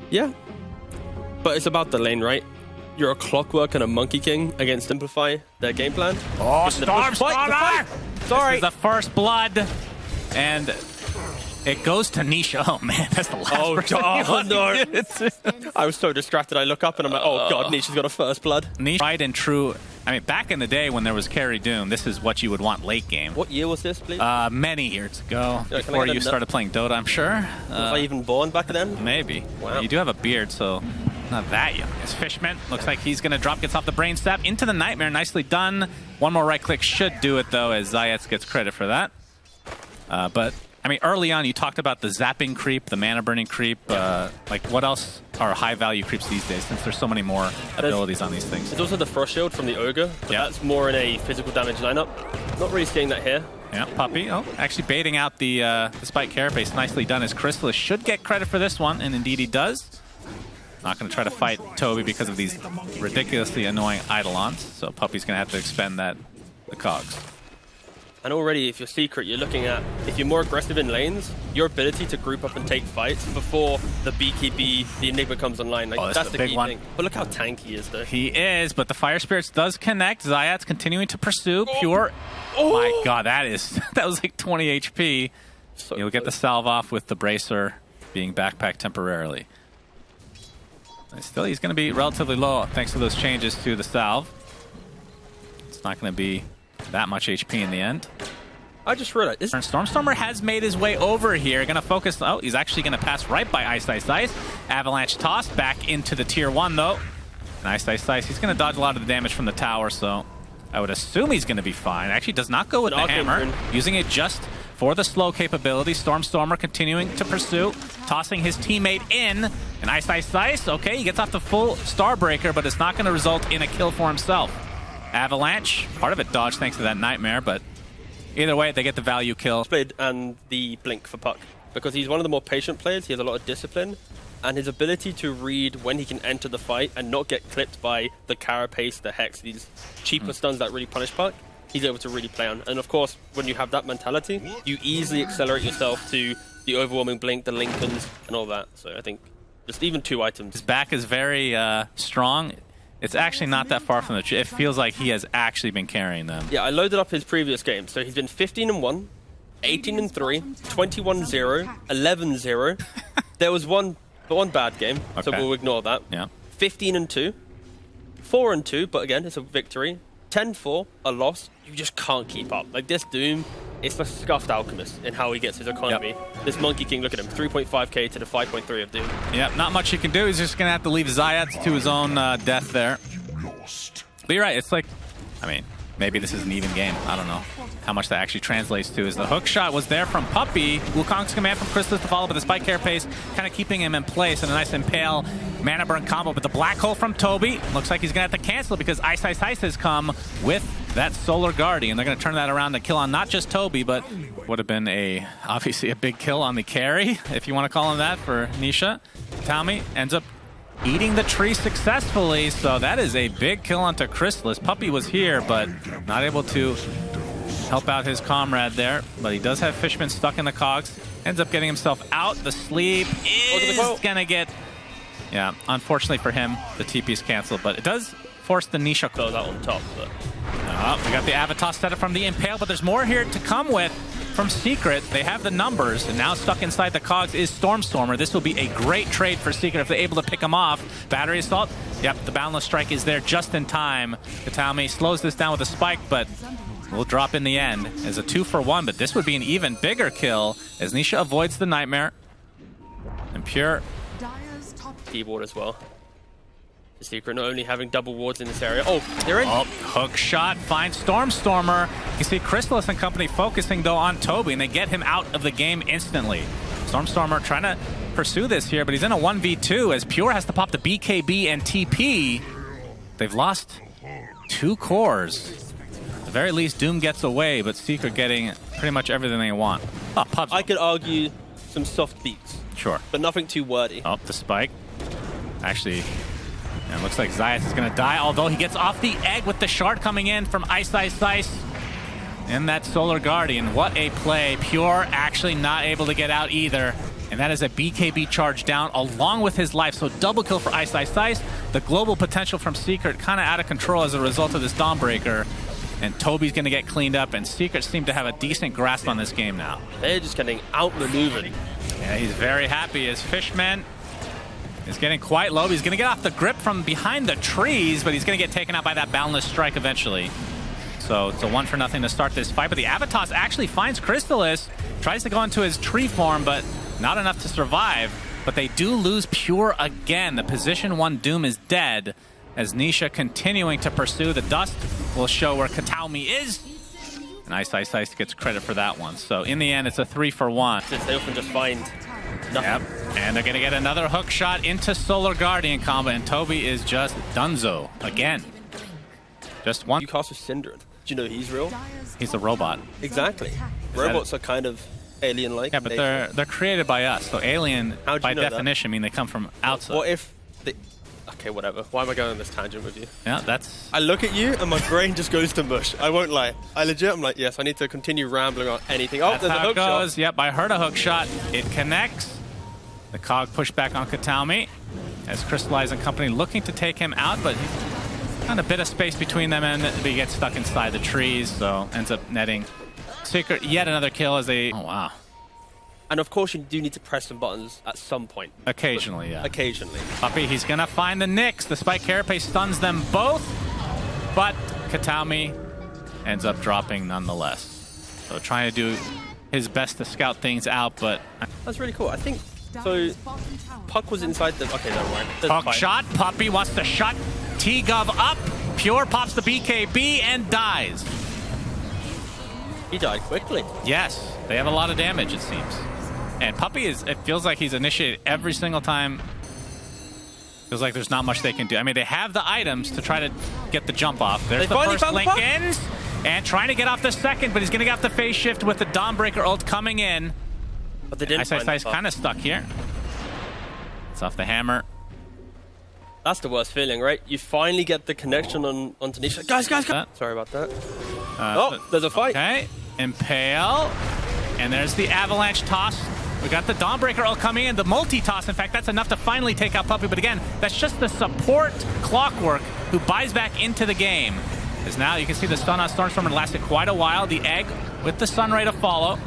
Yeah. But it's about the lane, right? You're a Clockwork and a Monkey King against Simplify their game plan. Oh, Storm! Sorry. This is the first blood, and it goes to Nisha. Oh man, that's the last no. I was so distracted. I look up and I'm like, oh god, Nisha's got a first blood. Nisha, tried and true. I mean, back in the day when there was Carry Doom, this is what you would want late game. What year was this, please? Many years ago, Yeah, before you started playing Dota, I'm sure. Was I even born back then? Maybe. Wow. You do have a beard, so not that young. It's Fishman. Looks like he's going to drop, gets off the brain step into the Nightmare. Nicely done. One more right click should do it, though, as Zayats gets credit for that. But, I mean, early on, you talked about the zapping creep, the mana burning creep. Like, what else are high-value creeps these days, since there's so many more abilities on these things? There's also the Frost Shield from the Ogre, but that's more in a physical damage lineup. Not really seeing that here. Yeah, Puppey. Oh, actually baiting out the Spike Carapace. Nicely done, as Chrysalis should get credit for this one, and indeed he does. Not going to try to fight Toby because of these ridiculously annoying Eidolons, so Puppey's going to have to expend the cogs. And already, if you're Secret, you're looking at, if you're more aggressive in lanes, your ability to group up and take fights before the BKB, the Enigma comes online. Like, that's the key thing. But look how tanky he is, though. He is, but the Fire Spirits does connect. Zayat's continuing to pursue. Pure. Oh my god, that was like 20 HP. So you'll get the salve off with the Bracer being backpacked temporarily. And still, he's going to be relatively low thanks to those changes to the salve. It's not going to be that much HP in the end. I just realized this. Stormstormer has made his way over here. Going to focus. Oh, he's actually going to pass right by Ice. Avalanche toss back into the tier 1, though. And Ice. He's going to dodge a lot of the damage from the tower, so I would assume he's going to be fine. Actually, does not go with the hammer. Using it just for the slow capability. Stormstormer continuing to pursue, tossing his teammate in. And Ice. Okay, he gets off the full Starbreaker, but it's not going to result in a kill for himself. Avalanche, part of it dodged thanks to that Nightmare, but either way, they get the value kill. And the Blink for Puck, because he's one of the more patient players. He has a lot of discipline, and his ability to read when he can enter the fight and not get clipped by the Carapace, the Hex, these cheaper stuns that really punish Puck, he's able to really play on. And of course, when you have that mentality, you easily accelerate yourself to the overwhelming Blink, the Lincolns, and all that. So I think just even 2 items. His back is very strong. It's actually not that far from the truth. It feels like he has actually been carrying them. Yeah, I loaded up his previous games. So he's been 15-1, 18-3, 21-0, 11-0. There was one bad game, so we'll ignore that. Yeah. 15-2, 4-2, but again, it's a victory. 10-4, a loss. You just can't keep up. Like, this Doom, it's the scuffed alchemist in how he gets his economy. Yep. This Monkey King, look at him, 3.5k to the 5.3 of Doom. Yeah, not much he can do. He's just going to have to leave Zayats to his own death there. But you're right, it's like, I mean, maybe this is an even game. I don't know how much that actually translates to. As the hook shot was there from Puppey. Wukong's command from Chrysalis to follow, but the Spike Carapace kind of keeping him in place, and a nice Impale mana burn combo. But the Black Hole from Toby looks like he's going to have to cancel it because Ice has come with that Solar Guardian. They're going to turn that around to kill on not just Toby, but would have been obviously a big kill on the carry, if you want to call him that, for Nisha. Tommy ends up eating the tree successfully, so that is a big kill onto Chrysalis. Puppey was here, but not able to help out his comrade there. But he does have Fishman stuck in the cogs. Ends up getting himself out. The sleep is going to get... Yeah, unfortunately for him, the TP's canceled, but it does force the Nisha close out on top. But we got the Avatar set up from the Impale, but there's more here to come with from Secret. They have the numbers, and now stuck inside the cogs is Stormstormer. This will be a great trade for Secret if they're able to pick him off. Battery Assault, yep, the Boundless Strike is there just in time. Katami slows this down with a spike, but will drop in the end as a 2-for-1, but this would be an even bigger kill as Nisha avoids the Nightmare. And Pure... keyboard as well. The Secret not only having double wards in this area. Oh, they're in. Oh, hook shot finds Stormstormer. You see Chrysalis and company focusing though on Toby, and they get him out of the game instantly. Stormstormer trying to pursue this here, but he's in a 1v2 as Pure has to pop the BKB and TP. They've lost 2 cores. At the very least, Doom gets away, but Secret getting pretty much everything they want. Oh, Pubs. I could argue some soft beats. Sure. But nothing too wordy. Oh, the spike. Actually, it looks like Zayats is going to die, although he gets off the egg with the shard coming in from Ice. And that Solar Guardian. What a play. Pure actually not able to get out either. And that is a BKB charge down along with his life. So double kill for Ice Ice Ice. The global potential from Secret kind of out of control as a result of this Dawnbreaker. And Toby's going to get cleaned up. And Secret seem to have a decent grasp on this game now. They're just getting outmaneuvered. Yeah, he's very happy as Fishman is getting quite low. He's going to get off the grip from behind the trees, but he's going to get taken out by that Boundless Strike eventually. So it's a 1-0 to start this fight. But the Avatos actually finds Crystallis, tries to go into his tree form, but not enough to survive. But they do lose Pure again. The position 1 Doom is dead as Nisha continuing to pursue. The dust will show where Kataomi is. And Ice Ice Ice gets credit for that one. So in the end, it's a 3-for-1. Since they often just find nothing. Yep. And they're going to get another hook shot into Solar Guardian combo. And Toby is just dunzo again. Just one. You cast with Synderen. Do you know he's real? He's a robot. Exactly. Robots are kind of alien-like. Yeah, but they're created by us. So alien, by definition, mean they come from outside. What if they... Okay, whatever. Why am I going on this tangent with you? Yeah, that's... I look at you and my brain just goes to mush. I won't lie. I'm like, yes, I need to continue rambling on anything. Oh, that's there's a hook shot. Yep, I heard a hook shot. It connects. The Cog pushed back on Kataomi as Crystallize and company looking to take him out, but he's got a bit of space between them and he gets stuck inside the trees, so ends up netting Secret yet another kill as they... Oh, wow. And of course, you do need to press some buttons at some point. Occasionally, yeah. Occasionally. Puppy, he's going to find the Nyx. The Spike Carapace stuns them both, but Kataomi ends up dropping nonetheless. So trying to do his best to scout things out, but... That's really cool. I think... So, Puck was inside the... Okay, never mind. Puck shot. Puppy wants to shut T-Gov up. Pure pops the BKB and dies. He died quickly. Yes. They have a lot of damage, it seems. And Puppy is... It feels like he's initiated every single time. Feels like there's not much they can do. I mean, they have the items to try to get the jump off. There's the first Lincolns. And trying to get off the second, but he's going to get off the phase shift with the Dawnbreaker ult coming in. But they didn't. Ice Ice kind of stuck here. It's off the hammer. That's the worst feeling, right? You finally get the connection on Tanisha. Guys! Sorry about that. Oh, there's a fight. Okay. Impale. And there's the Avalanche toss. We got the Dawnbreaker ult coming in. The multi-toss, in fact, that's enough to finally take out Puppy. But again, that's just the support Clockwork who buys back into the game. Because now you can see the stun on Stormstormer lasted quite a while. The egg with the Sunray to follow.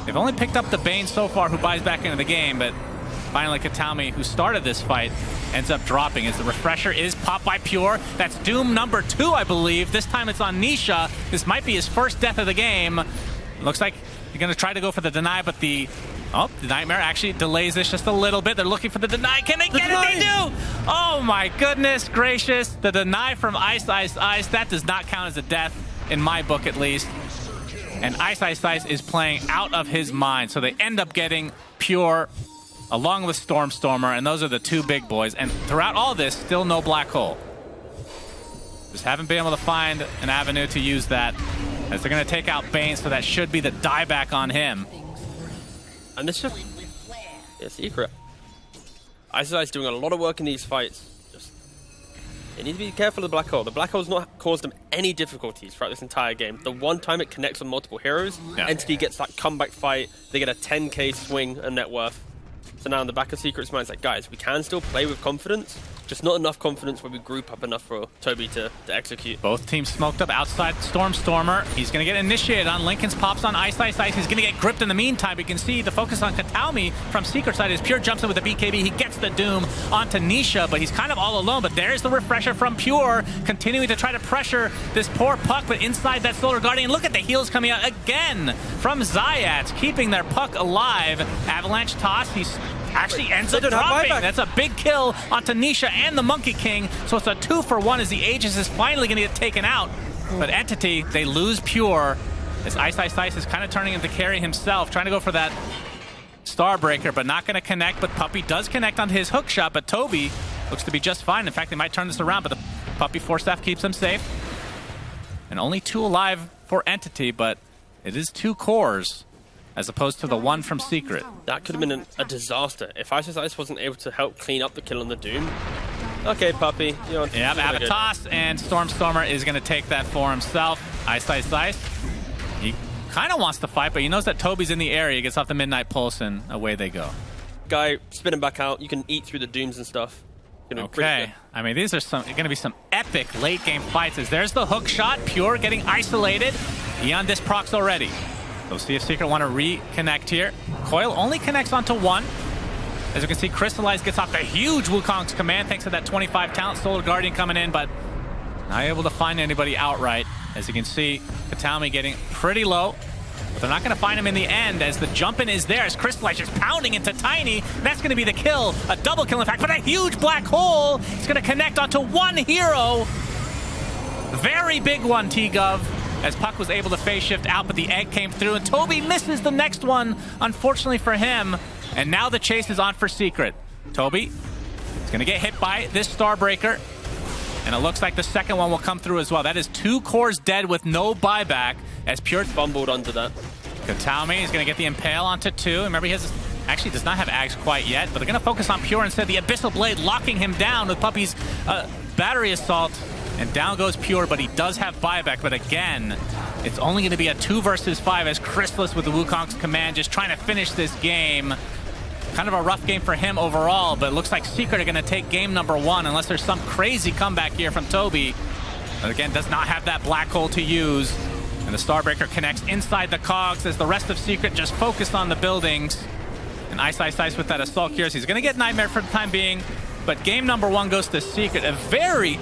They've only picked up the Bane so far, who buys back into the game, but finally Kataomi, who started this fight, ends up dropping as the refresher is popped by Pure. That's Doom number 2, I believe. This time it's on Nisha. This might be his first death of the game. Looks like you're going to try to go for the deny, but the Nightmare actually delays this just a little bit. They're looking for the deny. Can they get it? They do! Oh my goodness gracious. The deny from Ice Ice Ice. That does not count as a death, in my book at least. And Ice Ice Ice is playing out of his mind. So they end up getting Pure along with Stormstormer, and those are the 2 big boys. And throughout all this, still no Black Hole. Just haven't been able to find an avenue to use that, as they're going to take out Bane, so that should be the dieback on him. And this just... Yeah, Secret. Ice Ice doing a lot of work in these fights. They need to be careful of the Black Hole. The Black Hole's not caused them any difficulties throughout this entire game. The one time it connects on multiple heroes, Entity gets that comeback fight, they get a 10k swing and net worth. So now in the back of Secret's mind, it's like, guys, we can still play with confidence, just not enough confidence where we group up enough for Toby to execute. Both teams smoked up outside Stormstormer. He's going to get initiated on Lincoln's pops on Ice Ice Ice. He's going to get gripped in the meantime. You can see the focus on Kataomi from Secret side is Pure jumps in with the BKB. He gets the Doom onto Nisha, but he's kind of all alone. But there's the refresher from Pure, continuing to try to pressure this poor Puck, but inside that Solar Guardian. Look at the heals coming out again from Zayats, keeping their Puck alive. Avalanche toss. He's actually ends up dropping. That's a big kill onto Nisha and the Monkey King. So it's a 2-for-1 as the Aegis is finally going to get taken out. But Entity, they lose Pure as Ice Ice Ice is kind of turning into carry himself, trying to go for that Starbreaker, but not going to connect. But Puppy does connect on his hook shot, but Toby looks to be just fine. In fact, they might turn this around, but the Puppy Force Staff keeps him safe. And only 2 alive for Entity, but it is 2 cores as opposed to the 1 from Secret. That could have been a disaster. If Ice Ice Ice wasn't able to help clean up the kill on the Doom. Okay, Puppy. You're Avatos, and Stormstormer is going to take that for himself. Ice Ice Ice. He kind of wants to fight, but he knows that Toby's in the area. He gets off the Midnight Pulse, and away they go. Guy spinning back out. You can eat through the dooms and stuff. Okay. I mean, these are going to be some epic late game fights. As there's the hook shot. Pure getting isolated. Eon disc procs already. We'll see if Secret want to reconnect here. Coil only connects onto one. As you can see, Crystallize gets off the huge Wukong's command thanks to that 25 talent. Solar Guardian coming in, but not able to find anybody outright. As you can see, Katami getting pretty low. But they're not going to find him in the end as the jump-in is there as Crystallize just pounding into Tiny. That's going to be the kill. A double kill, in fact, but a huge black hole. It's going to connect onto one hero. Very big one, T-Gov. As Puck was able to phase shift out, but the egg came through, and Toby misses the next one, unfortunately for him. And now the chase is on for Secret. Toby is going to get hit by this Starbreaker, and it looks like the second one will come through as well. That is 2 cores dead with no buyback, as Pure fumbled onto that. Katami is going to get the Impale onto 2. Remember, he actually does not have Ags quite yet, but they're going to focus on Pure instead. The Abyssal Blade locking him down with Puppy's Battery Assault. And down goes Pure, but he does have buyback. But again, it's only going to be a 2 versus 5 as Chrysalis with the Wukong's command just trying to finish this game. Kind of a rough game for him overall, but it looks like Secret are going to take game number 1 unless there's some crazy comeback here from Toby. But again, does not have that black hole to use. And the Starbreaker connects inside the cogs as the rest of Secret just focused on the buildings. And Ice with that Assault Gears. He's going to get Nightmare for the time being. But game number 1 goes to Secret. A very